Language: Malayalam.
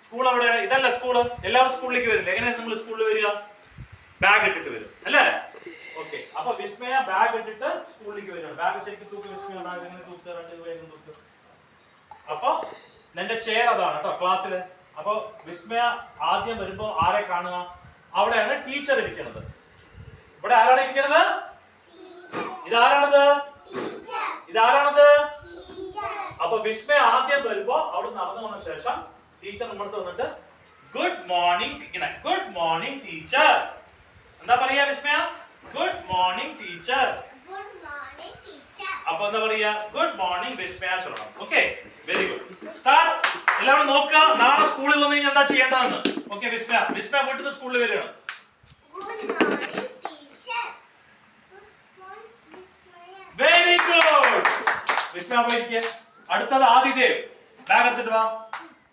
സ്കൂൾ എവിടെയാണ്? ഇതല്ല സ്കൂള്. എല്ലാവരും സ്കൂളിലേക്ക് വരില്ല. എങ്ങനെയാണ് നിങ്ങൾ സ്കൂളിൽ വരിക? ബാഗ് ഇട്ടിട്ട് വരും അല്ലേ? ഓക്കെ. അപ്പൊ വിസ്മയ ബാഗ് ഇട്ടിട്ട് സ്കൂളിലേക്ക് വരികയാണ്. ബാഗ് ശരിക്കും തൂക്ക് വിസ്മയ. ബാഗ് എങ്ങനെ തൂക്കുക? 2 വേഗം തൂക്കുക. അപ്പൊ നിന്റെ ചെയർ അതാണ് കേട്ടോ ക്ലാസ്സില്. അപ്പൊ വിസ്മയ ആദ്യം വരുമ്പോ ആരെ കാണുക? അവിടെയാണ് ടീച്ചർ ഇരിക്കുന്നത്. ഇവിടെ ആരാണ് ഇരിക്കുന്നത്? ഇതാരാണത്? ഇതാരാണത്? അപ്പൊ വിസ്മയ ആദ്യം വരുമ്പോ അവിടെ നടന്നു വന്ന ശേഷം ടീച്ചർ നമ്മൾക്ക് വന്നിട്ട് good morning. Good morning teacher. എന്താ പറയാ വിസ്മയ? Good morning teacher. അപ്പൊ എന്താ പറയാ? ഗുഡ് മോർണിംഗ് വിസ്മയ ചൊല്ലണം. Okay, very good. സ്റ്റാർട്ട്. എല്ലാവരും നോക്കുക നാളെ സ്കൂളിൽ വന്നു കഴിഞ്ഞാൽ എന്താ ചെയ്യേണ്ടതെന്ന്. ഓക്കെ വിസ്മയ. വിസ്മയ വീട്ടിൽ നിന്ന് സ്കൂളിൽ വരികയാണ്. Very good. വിസ്മയ പോയിരിക്കുക. അടുത്തത് ആദിദേവ്. ബാഗ് എടുത്തിട്ട് വാ.